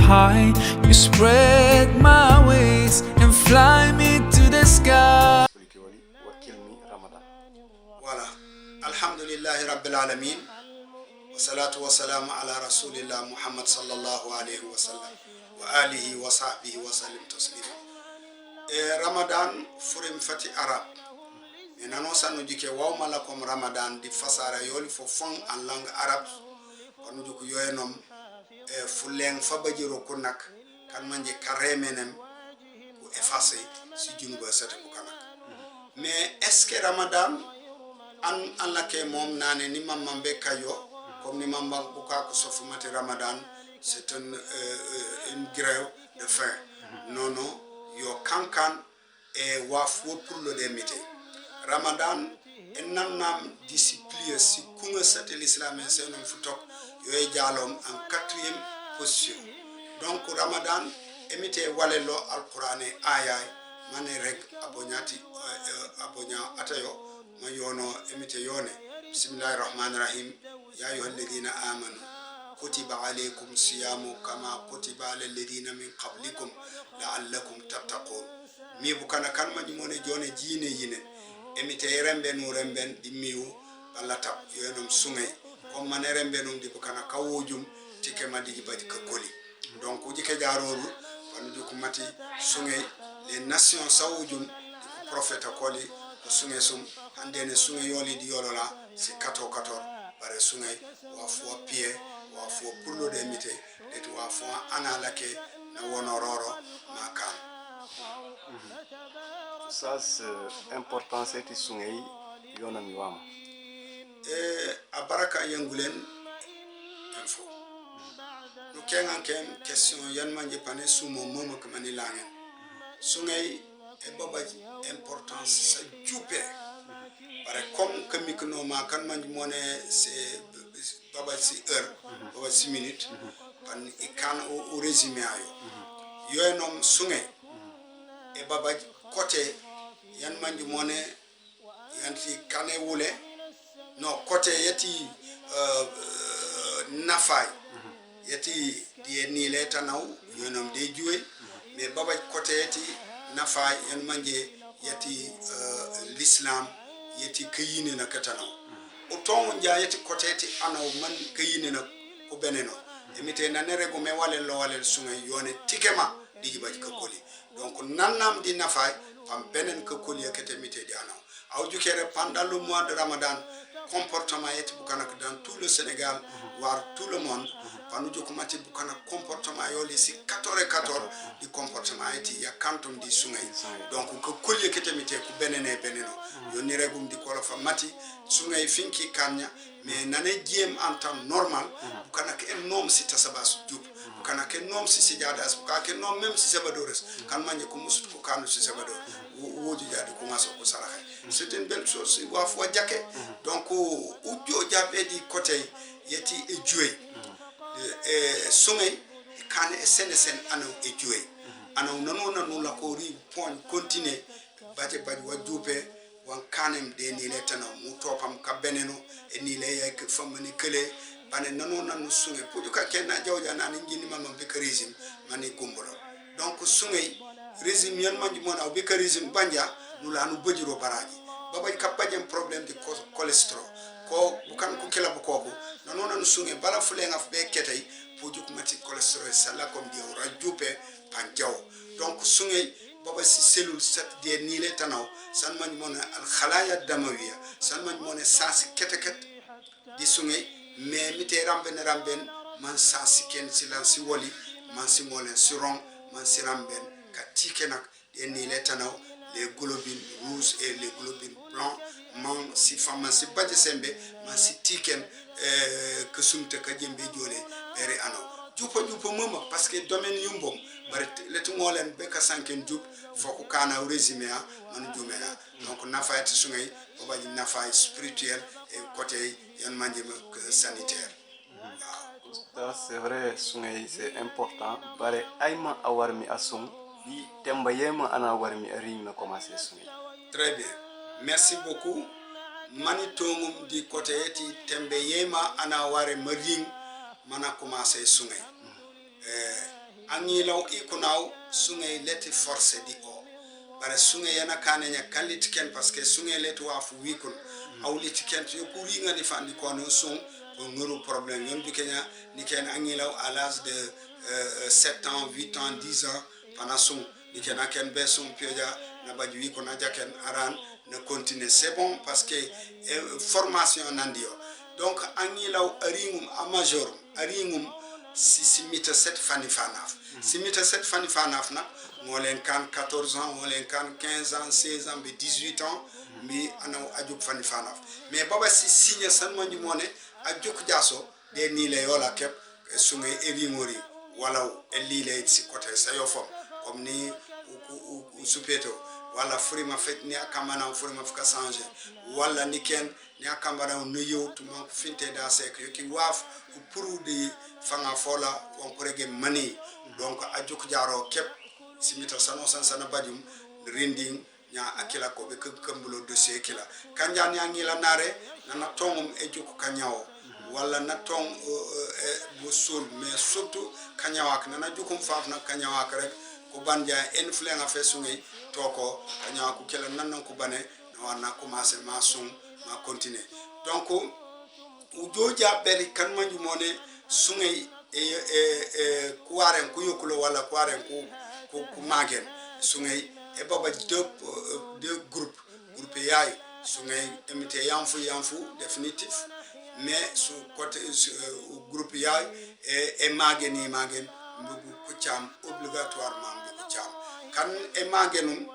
high. You spread my wings and fly me to the sky. Voilà. Alhamdulillahi Rabbil Alamin. Wa salatu wa salam ala Rasulillah Muhammad sallallahu alayhi wa sallam. Wa alihi wa sahbihi wa sallim taslima. Ramadan furim fati Arab. Nano sanu jike waw malakom Ramadan di fasara yoli fo fon en langue arabe. Panu juku yoyenom fuleng fabajiro kunak kan manje karemenem ku effacer si junuba sete ku kanak. Mais est-ce que Ramadan an alake mom nane ni mamambe kayo comme ni mamam buka ko sofumati Ramadan c'est une grève de faim. Non non yo kankan e wafu pour le démité. Ramadan enannam discipline si kunga sate l'islam en senon futok yoy jalom en 4e position. Donc Ramadan emite walelo alqur'ane ayay mane rek abonyati abonya atayo mayono emite yone bismillahir rahmanir rahim ya ayyuhalladhina amanu kutiba alaykum siyamu kama kutiba alal ladina min qablikum la'allakum tattaqun. Mi bukana kan majmone jone jine yine emite rembe no remben di miwu alla tab yonom sungay comme man rembe no di bukana kawujum tike madiji badi ka koli. Donc jike jaroru panu juku mati sungay les nations saoudioun du prophète koli ko sungay sum andene sungay yoli di yolola c'est 14 bare sungay wa fo pied wa fo pour le démité et wa fo analake na wonororo makan. Ça c'est important c'est sungay yonami wam abaraka yangulen info no kengan ken question yan manje pané sumo momo ko mani langen sungay e baba importance sa djupé bare comme que mikno ma kan manji moné c'est baba si heure baba 6 minutes pan ikan au résumé ayo yoynom sungay e baba côté yan manji moné yanti kané wulé no côté yati nafay yati di ni leta naw yonom de juwe mais baba côté yati nafay yan manje yati l'islam yati kayine na katanaw o ton nja yati côté yati anaw man kayine na ko beneno emite na nerego me wale lo wale sunga yone tikema di jibaji ka koli. Donc nannam di nafay pam benen ka koli yakete mite di anaw aw jukere pendant le mois de Ramadan comportement yeti bukana dans tout le Sénégal voire tout le monde panu jokumati bukana comportement yoli si 14 di comportement yeti ya kantum di sungay. Donc ko kolye ketemite ku benene beneno yoni regum di kola fa mati sungay finki kanya mais nané diem en temps normal bukana ke nom si tasabas djub bukana ke nom si sijadas bukana ke nom même si sabadores kan manje ko musut ko kanu si sabador woju jadi ko maso ko sarahay. C'est une belle chose wa fo jake. Donc ujo jabe di côté yeti e jouer sungay kan sen anu e jouer anu nanu la ko ri point continuer baje wa jupe wan kanem de ni letana mu topam ka beneno e ni le yak famani kele bane nanu sungay puju ka kenna jawja nani ngini mama bikarism mani gumbolo. Donc sungay régime yan manji mona bikarism banja nula anu bojiro baraji baba kappaje problème de cholestérol ko bukan ko kela boko nanona no sunge bala fulenga be ketay puju kumati cholestérol sala comme di rajupe panjaw. Donc sunge baba si cellule set de nile tanaw san man mona al khalaya damawiya san man mona sasi keteket di sunge mais mite ramben man sasi ken silence woli man si molen suron man si ramben katikenak de nile tanaw les globules rouges et les globules blancs man si fama si badje sembe man si tiken que sumte ka jembe jole bere ano jupo mama parce que domaine yumbom bare letu molen be ka sanken jup foko kana résumé man jumela. Donc nafa et sungay baba ni nafa spirituel et côté yan manje sanitaire. Ça c'est vrai sungay c'est important bare ayma awarmi asung di temba yema ana warmi ring na commencer sungay. Très bien, merci beaucoup. Manitongum di côté eti tembe yema ana ware maring mana commencer sungay. angilaw ikunaw sungay leti force di o bare sungay yana kane nya kalit ken parce que sungay leti wa fu wikun awlit ken yo kuri nga di fandi ko no sung ko nguru problème yon bikenya ni ken angilaw à l'âge de 7 ans 8 ans 10 ans pana sung ni ken aken be sung pioja na baju wikun ajaken aran ne continuer c'est bon parce que formation nandio donc angilaw aringum a major aringum si mita 7 fani fanaf si mita 7 fani fanaf na ngolen kan 14 ans ngolen kan 15 ans 16 ans be 18 ans mi ana ajuk fani fanaf mais baba si signe san manju mone ajuk jaso de ni le yola kep sunge eringori wala elile si côté sayo fom comme ni u supeto wala frima fet ni akamana frima fuka changer wala niken ni akambara no yow tuma finte da sek yoki waf pour di fanga fola on korege mani donc ajuk jaro kep simita sano sana bajum rending nya akila ko be kambulo dossier kila kanjan ya ngila nare na tongum ejuk kanyawo wala na tong bo sul mais surtout kanyawak na jukum faaf na kanyawak rek ko banja influence fe sungi toko kanyawa ku kala nan ko bane na wana commencer ma sung ma continuer donc u joja beri kan manju mone sungi kuaren ku yokulo wala kuaren ku magen sungi e baba deux groupe yaay sungi emite yanfu définitif mais su côté groupe yaay e magen mbugu ko cham obligatoirement mbugu cham kan e magenum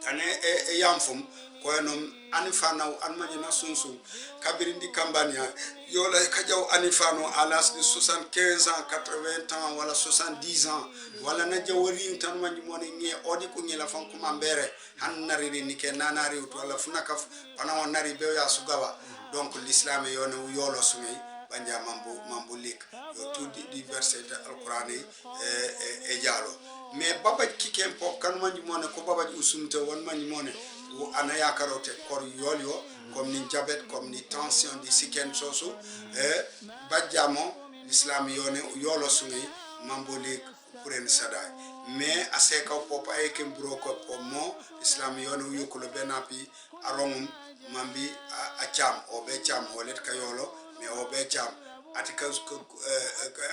kan e yanfum ko non anifano anmani na sunsu kabirindi kambania yola kajaw anifano à l'âge de 75 ans 80 ans wala 70 ans wala na jawrin tan manji moni ngi odi ko ngi la fon ko mambere han nari ni ke nanari wala funaka pana on nari be ya sugawa donc l'islam yolo sumi banja mambu lik yo tout di verset de alcorane e jalo mais baba kikem pop kan manji moni ko baba usumte won manji moni ana yakarote kor yolyo comme ni diabète comme ni tension di siken soso badjamo l'islam yolo sumi mambolik puren sadai mais aseka pop ay kem broko pop mo islam yukulo benapi arongum mambi acham obe cham holet kayolo mais obe cham atika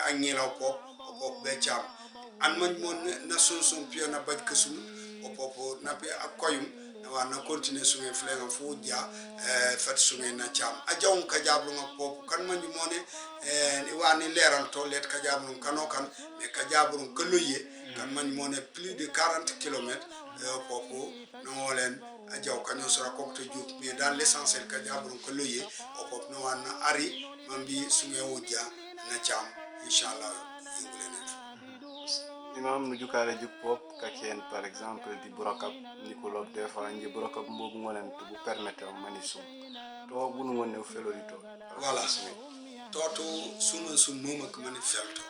angela pop be cham an man mon na son piona bad kesum opopo na be akoyum wana continue sungi flenga fuja fat sungi na cham ajaw ka jablu nga pop kan man mone ni wani leral to let ka jablu kanokan me ka jablu keloye kan man mone plus de 40 km popo no len ajaw kanyo sura ko to juk mais dans l'essentiel ka jabru keloye opop no wana ari mambi sungi wuja na cham inshallah imam nu jukale juk pop kakien par exemple di burakab nikolo des fois nji burakab mbobu ngolen to bu permettre manisum to bunu wonne felorito voilà toto sum moma ko mani felto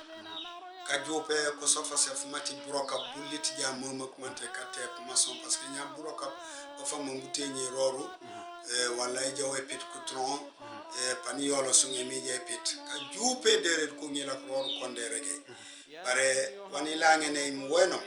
ka jope ko sofa sef mati burakab bulit ja moma ko mante ka tep maçon parce que nya burakab ko fam mbuteñi roru wala jawe pit ko tron pani yolo sungi mi je pit ka jope deret ko ngila roru konde rege bare wani lange ne mweno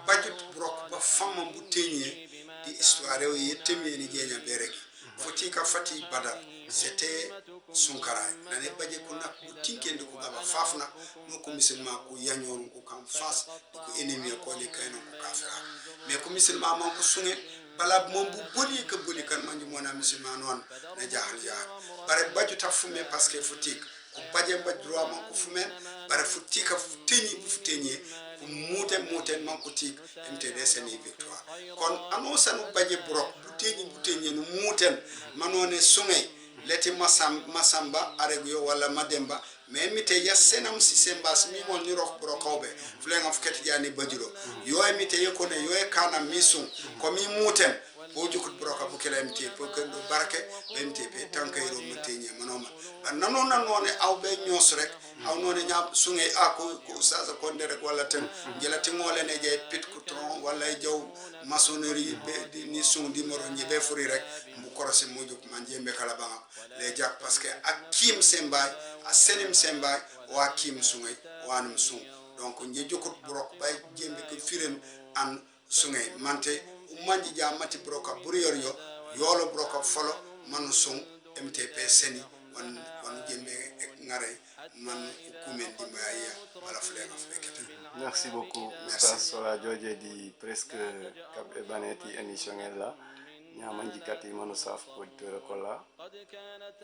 budget brok ba fama butenye di histoire o yetemi ni genya bereki foti ka fati badal c'était sunkara nane baje ko nak butinke ndiko gaba fafna no ko misilma ko yanyon ko kam fas ko ennemi ko li kayno ko kafira mais ko misilma man ko sunge bala mom bu boli ka boli kan manji mona misilma non na jahal ya bare baju tafume parce que foti ko baje ba droit man ko fumen bare futti ka futeni bu futeni ko muten man ko tik MTD seni victoire kon annonce no baje brok buteni no muten manone sungay leti masamba aregyo wala mademba mais mite yasenam sisembas mi mon ni rof brokawbe flenga fukati jani bajiro yo mite yeko ne yo kana misun ko mi muten o jukut broka bu kala MT pour que do barke MTP tankayro mutenye manoma nanone aw be nyos rek aw none nya sunge ako ko saza ko ndere wala ten gelati ngole ne je pit ko tron wala jaw maçonnerie be ni sun di moro ni be furi rek mu korose mojuk manje be kala banga le jak parce que akim sembay a senim sembay wa kim sunge wanum sun donc nje jokut brok bay jembe ko firen an sungay mante manji jamati broka buriyor yo yolo broka folo manu sung mtp seni wan jembe ngare man kumen dimaya wala flega fekete. Merci beaucoup Oustaz Sola Jooje di presque cap e baneti émission là ñamanji kati manu saf auditeur ko la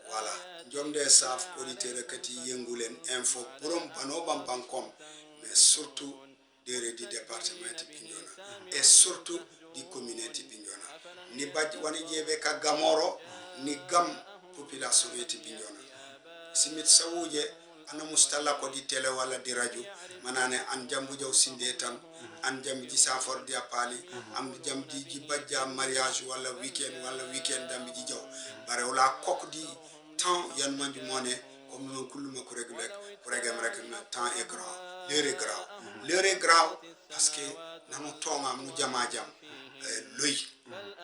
voilà jomde saf auditeur kati yengulen info burom bano bambankom mais surtout du département de Bignona et surtout du communauté Bignona ni baj wani jebe ka gamoro ni gam population de Bignona simit sawuje ana mustalla ko di télé wala di radio manane an jambu jaw sinde tan an jambi ji safor di apali am jamdi ji bajja mariage wala weekend dambi ji jaw bare wala kok di temps yan manju moné comme non kuluma ko régler ko régam rek temps est grand l'heure est grave parce que nanu tonga mu jama jam loy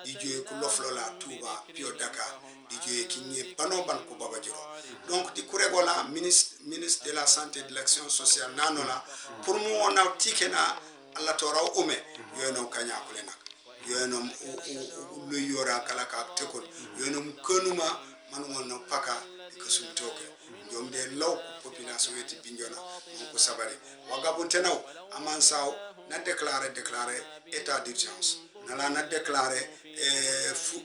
di joye ko loflo la Touba Pio Dakar di joye ki ñe bano ban ko baba jiro donc di kuregola ministre de la santé et de l'action sociale nanola pour mu wona tikena alla to raw ume yono kanya ko le nak yono lu yora kala ka tekol yono kenuma man wona paka ko sum toke jom de law population eti Bignona ko sabari waga bontenaw aman saw na déclarer état d'urgence na déclarer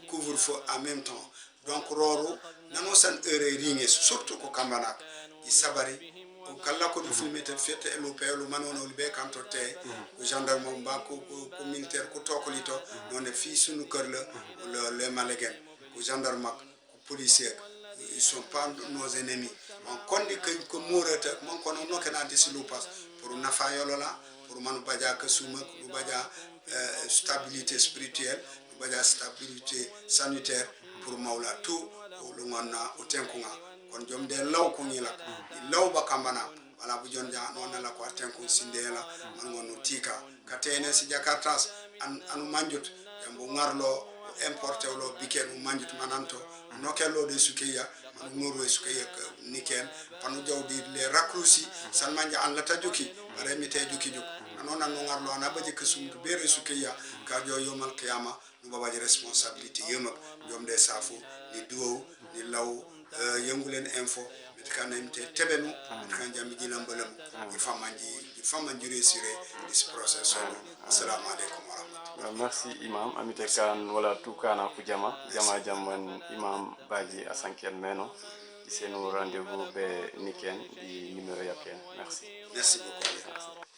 couvre-feu en même temps donc roro nano san heure ringe surtout ko kambanak di sabari ko kala ko filmete fete e lo pelo manono be kanto te ko gendarme mbako ko militaire ko tokolito non fi sunu kër le malegen ko gendarme ko policier ils sont pas nos ennemis on kondi ko mourata mon kono no kana de silupas pour nafa yolola pour manu baja ka suma ko baja stabilité spirituelle ko baja stabilité sanitaire pour mawla tout lu ngonna o tenkunga kon jom de law ko ngila law ba kambana wala bu jonja non la ko tenkun sindela man ngonu tika katene si jakartas anu manjut yambo ngarlo importé lo biken manjut mananto no kello de sukeya man ngoro sukeya niken panu jawdi les raccourcis san manja an lata juki remite juki juk non anu ngarlo na baje kesum bere sukeya ka jo yomal qiyama no babaji responsabilité yemak jom de safu ni duwo ni law yengulen info metkana mte tebenu kan jambi jilambalam ifamanji réussir this process. Assalamu alaikum wa rahmatullah. Merci imam amite kan wala tukana ku jama jamman imam Badji Asankel Meno ci senu rendez-vous be niken di numéro yaken merci beaucoup.